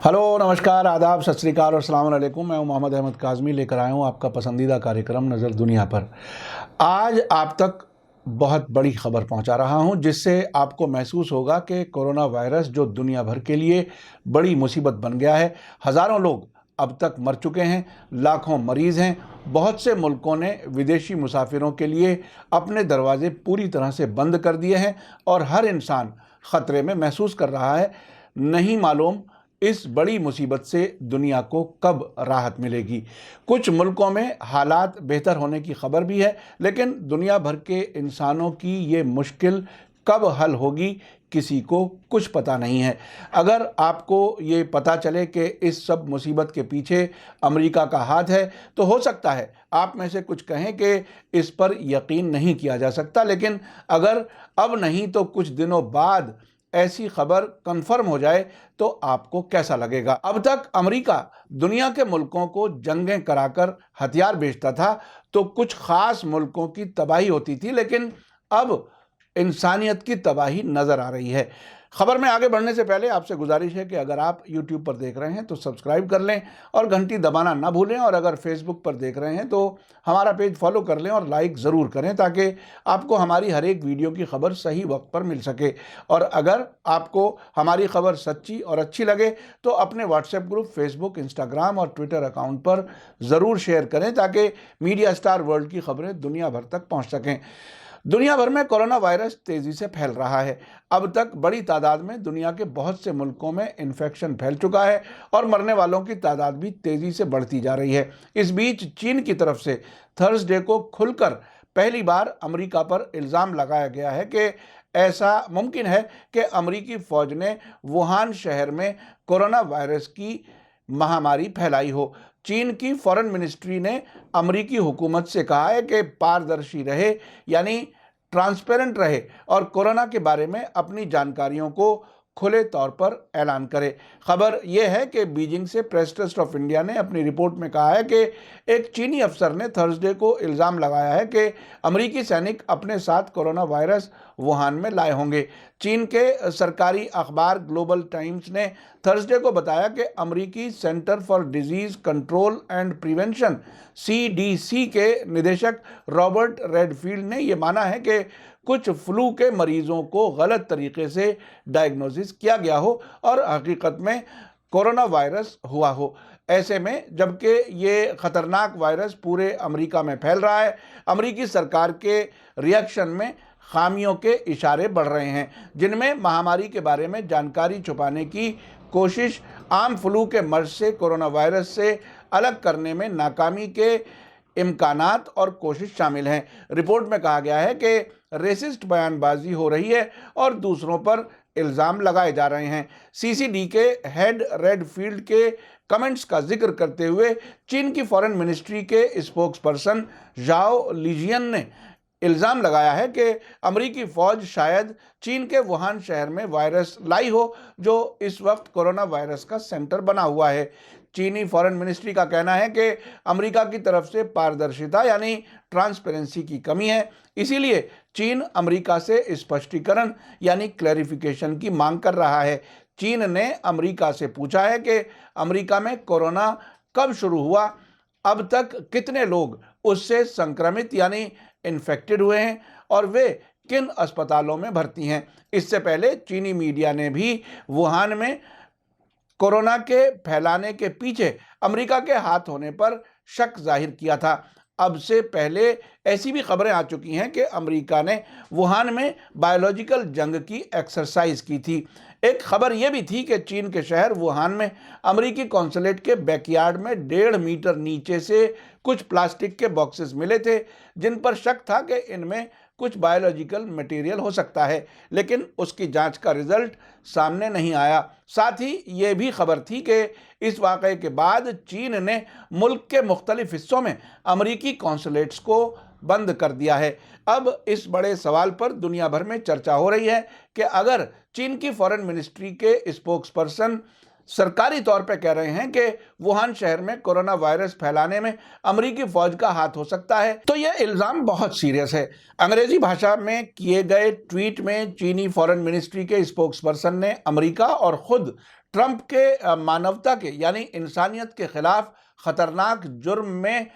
Hello, नमस्कार, आदाब, सत श्री अकाल और अस्सलाम वालेकुम। मैं हूं मोहम्मद अहमद काज़मी, लेकर आया हूं आपका पसंदीदा कार्यक्रम नज़र दुनिया पर। आज आप तक बहुत बड़ी खबर पहुंचा रहा हूं, जिससे आपको महसूस होगा कि कोरोना वायरस जो दुनिया भर के लिए बड़ी मुसीबत बन गया है। हज़ारों लोग अब तक मर चुके हैं, लाखों मरीज़ हैं। बहुत से मुल्कों ने विदेशी मुसाफिरों के लिए अपने दरवाजे पूरी तरह से बंद कर दिए हैं और हर इंसान ख़तरे में महसूस कर रहा है। नहीं मालूम इस बड़ी मुसीबत से दुनिया को कब राहत मिलेगी। कुछ मुल्कों में हालात बेहतर होने की खबर भी है, लेकिन दुनिया भर के इंसानों की ये मुश्किल कब हल होगी, किसी को कुछ पता नहीं है। अगर आपको ये पता चले कि इस सब मुसीबत के पीछे अमेरिका का हाथ है, तो हो सकता है आप में से कुछ कहें कि इस पर यकीन नहीं किया जा सकता, लेकिन अगर अब नहीं तो कुछ दिनों बाद ऐसी खबर कंफर्म हो जाए तो आपको कैसा लगेगा। अब तक अमेरिका दुनिया के मुल्कों को जंगें कराकर हथियार बेचता था, तो कुछ खास मुल्कों की तबाही होती थी, लेकिन अब इंसानियत की तबाही नज़र आ रही है। खबर में आगे बढ़ने से पहले आपसे गुजारिश है कि अगर आप YouTube पर देख रहे हैं तो सब्सक्राइब कर लें और घंटी दबाना ना भूलें, और अगर Facebook पर देख रहे हैं तो हमारा पेज फॉलो कर लें और लाइक ज़रूर करें, ताकि आपको हमारी हर एक वीडियो की खबर सही वक्त पर मिल सके। और अगर आपको हमारी खबर सच्ची और अच्छी लगे तो अपने व्हाट्सएप ग्रुप, फेसबुक, इंस्टाग्राम और ट्विटर अकाउंट पर ज़रूर शेयर करें, ताकि मीडिया स्टार वर्ल्ड की खबरें दुनिया भर तक पहुँच सकें। दुनिया भर में कोरोना वायरस तेजी से फैल रहा है। अब तक बड़ी तादाद में दुनिया के बहुत से मुल्कों में इन्फेक्शन फैल चुका है और मरने वालों की तादाद भी तेजी से बढ़ती जा रही है। इस बीच चीन की तरफ से थर्सडे को खुलकर पहली बार अमेरिका पर इल्ज़ाम लगाया गया है कि ऐसा मुमकिन है कि अमेरिकी फ़ौज ने वुहान शहर में कोरोना वायरस की महामारी फैलाई हो। चीन की फॉरेन मिनिस्ट्री ने अमेरिकी हुकूमत से कहा है कि पारदर्शी रहे, यानी ट्रांसपेरेंट रहे, और कोरोना के बारे में अपनी जानकारियों को खुले तौर पर ऐलान करे। खबर यह है कि बीजिंग से प्रेस ट्रस्ट ऑफ इंडिया ने अपनी रिपोर्ट में कहा है कि एक चीनी अफसर ने थर्सडे को इल्ज़ाम लगाया है कि अमेरिकी सैनिक अपने साथ कोरोना वायरस वुहान में लाए होंगे। चीन के सरकारी अखबार ग्लोबल टाइम्स ने थर्सडे को बताया कि अमेरिकी centre for disease control and prevention CDC के निदेशक रॉबर्ट रेडफील्ड ने यह माना है कि कुछ फ्लू के मरीजों को गलत तरीके से डायग्नोसिस किया गया हो और हकीकत में कोरोना वायरस हुआ हो। ऐसे में जबकि ये खतरनाक वायरस पूरे अमेरिका में फैल रहा है, अमेरिकी सरकार के रिएक्शन में खामियों के इशारे बढ़ रहे हैं, जिनमें महामारी के बारे में जानकारी छुपाने की कोशिश, आम फ्लू के मर्ज से कोरोना वायरस से अलग करने में नाकामी के इम्कानात और कोशिश शामिल हैं। रिपोर्ट में कहा गया है कि रेसिस्ट बयानबाजी हो रही है और दूसरों पर इल्ज़ाम लगाए जा रहे हैं। CCD के हेड रेडफील्ड के कमेंट्स का जिक्र करते हुए चीन की फॉरेन मिनिस्ट्री के स्पोक्सपर्सन जाओ लीजियन ने इल्ज़ाम लगाया है कि अमेरिकी फ़ौज शायद चीन के वुहान शहर में वायरस लाई हो, जो इस वक्त कोरोना वायरस का सेंटर बना हुआ है। चीनी फॉरेन मिनिस्ट्री का कहना है कि अमेरिका की तरफ से पारदर्शिता यानी ट्रांसपेरेंसी की कमी है, इसीलिए चीन अमेरिका से स्पष्टीकरण यानी क्लैरिफिकेशन की मांग कर रहा है। चीन ने अमेरिका से पूछा है कि अमेरिका में कोरोना कब शुरू हुआ, अब तक कितने लोग उससे संक्रमित यानी इन्फेक्टेड हुए हैं और वे किन अस्पतालों में भर्ती हैं। इससे पहले चीनी मीडिया ने भी वुहान में कोरोना के फैलाने के पीछे अमेरिका के हाथ होने पर शक जाहिर किया था। अब से पहले ऐसी भी खबरें आ चुकी हैं कि अमेरिका ने वुहान में बायोलॉजिकल जंग की एक्सरसाइज की थी। एक खबर यह भी थी कि चीन के शहर वुहान में अमेरिकी कॉन्सुलेट के बैकयार्ड में 1.5 मीटर नीचे से कुछ प्लास्टिक के बॉक्सेस मिले थे, जिन पर शक था कि इनमें कुछ बायोलॉजिकल मटेरियल हो सकता है, लेकिन उसकी जांच का रिजल्ट सामने नहीं आया। साथ ही ये भी खबर थी कि इस वाक़ये के बाद चीन ने मुल्क के मुख्तलिफ हिस्सों में अमेरिकी कॉन्सुलेट्स को बंद कर दिया है। अब इस बड़े सवाल पर दुनिया भर में चर्चा हो रही है कि अगर चीन की फॉरेन मिनिस्ट्री के स्पोक्सपर्सन सरकारी तौर पर कह रहे हैं कि वुहान शहर में कोरोना वायरस फैलाने में अमेरिकी फौज का हाथ हो सकता है, तो यह इल्ज़ाम बहुत सीरियस है। अंग्रेजी भाषा में किए गए ट्वीट में चीनी फॉरेन मिनिस्ट्री के स्पोक्सपर्सन ने अमेरिका और खुद ट्रंप के मानवता के यानी इंसानियत के खिलाफ खतरनाक जुर्म में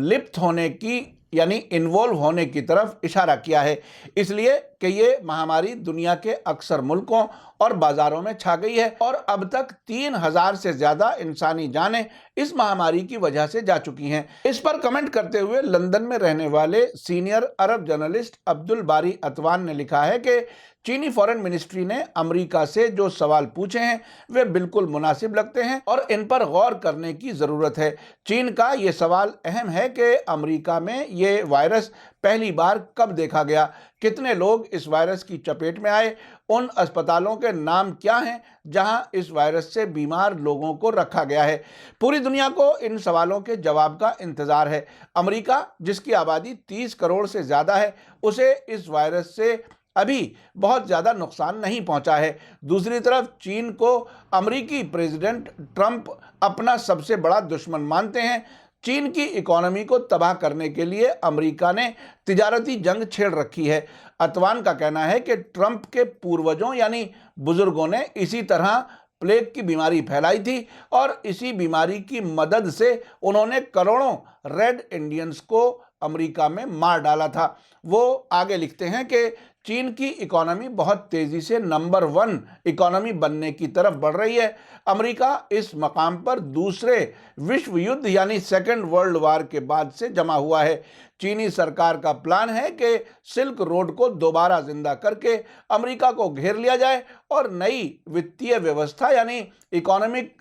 लिप्त होने की यानी इन्वॉल्व होने की तरफ इशारा किया है, इसलिए कि ये महामारी दुनिया के अक्सर मुल्कों और बाजारों में छा गई है और अब तक 3000 से ज्यादा इंसानी जानें इस महामारी की वजह से जा चुकी हैं। इस पर कमेंट करते हुए लंदन में रहने वाले सीनियर अरब जर्नलिस्ट अब्दुल बारी अतवान ने लिखा है कि चीनी फॉरेन मिनिस्ट्री ने अमेरिका से जो सवाल पूछे हैं वे बिल्कुल मुनासिब लगते हैं और इन पर गौर करने की ज़रूरत है। चीन का ये सवाल अहम है कि अमेरिका में ये वायरस पहली बार कब देखा गया, कितने लोग इस वायरस की चपेट में आए, उन अस्पतालों के नाम क्या हैं जहां इस वायरस से बीमार लोगों को रखा गया है। पूरी दुनिया को इन सवालों के जवाब का इंतज़ार है। अमेरिका, जिसकी आबादी 30 करोड़ से ज़्यादा है, उसे इस वायरस से अभी बहुत ज़्यादा नुकसान नहीं पहुंचा है। दूसरी तरफ चीन को अमेरिकी प्रेसिडेंट ट्रंप अपना सबसे बड़ा दुश्मन मानते हैं। चीन की इकोनॉमी को तबाह करने के लिए अमेरिका ने तिजारती जंग छेड़ रखी है। अतवान का कहना है कि ट्रंप के पूर्वजों यानी बुजुर्गों ने इसी तरह प्लेग की बीमारी फैलाई थी और इसी बीमारी की मदद से उन्होंने करोड़ों रेड इंडियंस को अमेरिका में मार डाला था। वो आगे लिखते हैं कि चीन की इकोनॉमी बहुत तेज़ी से नंबर 1 इकोनॉमी बनने की तरफ बढ़ रही है। अमेरिका इस मकाम पर दूसरे विश्व युद्ध यानी सेकेंड वर्ल्ड वार के बाद से जमा हुआ है। चीनी सरकार का प्लान है कि सिल्क रोड को दोबारा जिंदा करके अमेरिका को घेर लिया जाए और नई वित्तीय व्यवस्था यानी इकोनॉमिक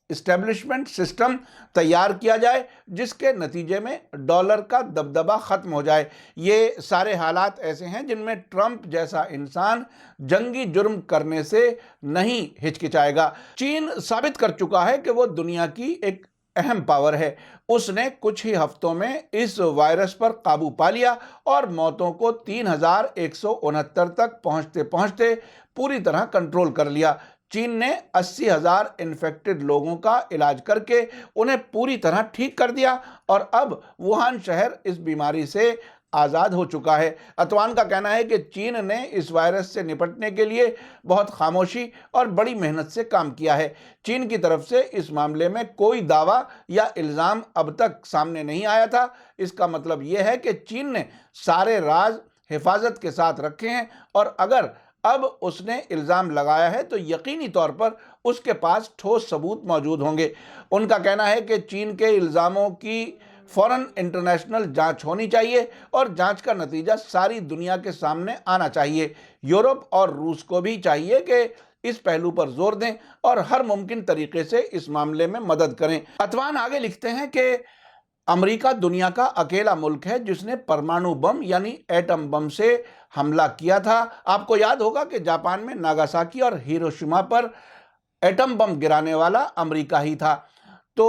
इस्टेब्लिशमेंट सिस्टम तैयार किया जाए, जिसके नतीजे में डॉलर का दबदबा ख़त्म हो जाए। ये सारे हालात ऐसे हैं जिनमें ट्रंप जैसा इंसान जंगी जुर्म करने से नहीं हिचकिचाएगा। चीन साबित कर चुका है कि वो दुनिया की एक अहम पावर है। उसने कुछ ही हफ्तों में इस वायरस पर काबू पा लिया और मौतों को 3169 तक पहुंचते पहुंचते पूरी तरह कंट्रोल कर लिया। चीन ने 80,000 इन्फेक्टेड लोगों का इलाज करके उन्हें पूरी तरह ठीक कर दिया और अब वुहान शहर इस बीमारी से आज़ाद हो चुका है। अतवान का कहना है कि चीन ने इस वायरस से निपटने के लिए बहुत खामोशी और बड़ी मेहनत से काम किया है। चीन की तरफ से इस मामले में कोई दावा या इल्ज़ाम अब तक सामने नहीं आया था। इसका मतलब यह है कि चीन ने सारे राज हिफाजत के साथ रखे हैं और अगर अब उसने इल्ज़ाम लगाया है तो यकीनी तौर पर उसके पास ठोस सबूत मौजूद होंगे। उनका कहना है कि चीन के इल्ज़ामों की फ़ौरन इंटरनेशनल जांच होनी चाहिए और जांच का नतीजा सारी दुनिया के सामने आना चाहिए। यूरोप और रूस को भी चाहिए कि इस पहलू पर जोर दें और हर मुमकिन तरीके से इस मामले में मदद करें। अतवान आगे लिखते हैं कि अमेरिका दुनिया का अकेला मुल्क है जिसने परमाणु बम यानी एटम बम से हमला किया था। आपको याद होगा कि जापान में नागासाकी और हिरोशिमा पर एटम बम गिराने वाला अमेरिका ही था। तो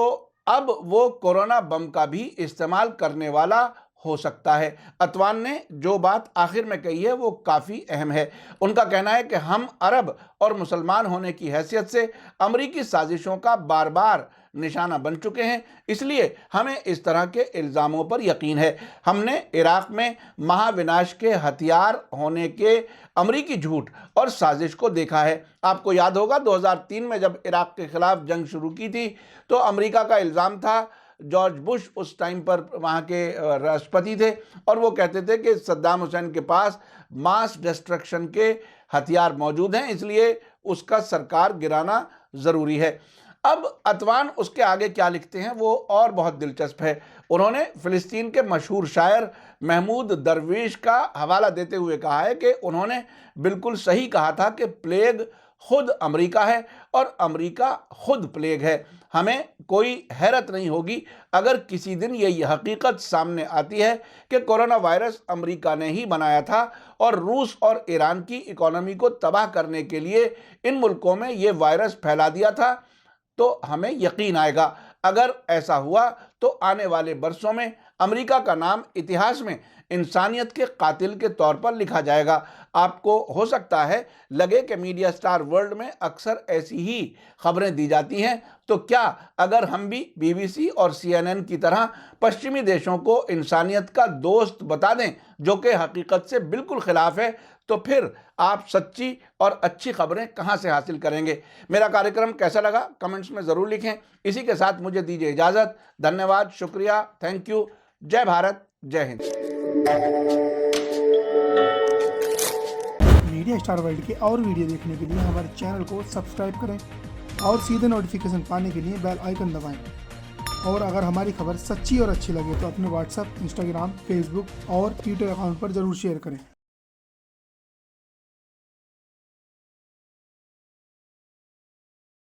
अब वो कोरोना बम का भी इस्तेमाल करने वाला हो सकता है। अतवान ने जो बात आखिर में कही है वो काफ़ी अहम है। उनका कहना है कि हम अरब और मुसलमान होने की हैसियत से अमरीकी साजिशों का बार बार निशाना बन चुके हैं, इसलिए हमें इस तरह के इल्ज़ामों पर यकीन है। हमने इराक़ में महाविनाश के हथियार होने के अमरीकी झूठ और साजिश को देखा है। आपको याद होगा 2003 में जब इराक़ के ख़िलाफ़ जंग शुरू की थी तो अमरीका का इल्ज़ाम था, जॉर्ज बुश उस टाइम पर वहाँ के राष्ट्रपति थे और वो कहते थे कि सद्दाम हुसैन के पास मास डिस्ट्रक्शन के हथियार मौजूद हैं, इसलिए उसका सरकार गिराना ज़रूरी है। अब अतवान उसके आगे क्या लिखते हैं वो और बहुत दिलचस्प है। उन्होंने फ़िलिस्तीन के मशहूर शायर महमूद दरवेश का हवाला देते हुए कहा है कि उन्होंने बिल्कुल सही कहा था कि प्लेग खुद अमेरिका है और अमेरिका खुद प्लेग है। हमें कोई हैरत नहीं होगी अगर किसी दिन ये हकीकत सामने आती है कि कोरोना वायरस अमेरिका ने ही बनाया था और रूस और ईरान की इकोनॉमी को तबाह करने के लिए इन मुल्कों में ये वायरस फैला दिया था। तो हमें यकीन आएगा। अगर ऐसा हुआ तो आने वाले बरसों में अमेरिका का नाम इतिहास में इंसानियत के कातिल के तौर पर लिखा जाएगा। आपको हो सकता है लगे कि मीडिया स्टार वर्ल्ड में अक्सर ऐसी ही खबरें दी जाती हैं, तो क्या अगर हम भी बीबीसी और CNN की तरह पश्चिमी देशों को इंसानियत का दोस्त बता दें, जो कि हकीकत से बिल्कुल खिलाफ है, तो फिर आप सच्ची और अच्छी खबरें कहां से हासिल करेंगे? मेरा कार्यक्रम कैसा लगा कमेंट्स में ज़रूर लिखें। इसी के साथ मुझे दीजिए इजाज़त। धन्यवाद, शुक्रिया, थैंक यू। जय भारत, जय हिंद। मीडिया स्टार वर्ल्ड के और वीडियो देखने के लिए हमारे चैनल को सब्सक्राइब करें और सीधे नोटिफिकेशन पाने के लिए बेल आइकन दबाएं। और अगर हमारी खबर सच्ची और अच्छी लगे तो अपने व्हाट्सएप, इंस्टाग्राम, फेसबुक और ट्विटर अकाउंट पर ज़रूर शेयर करें।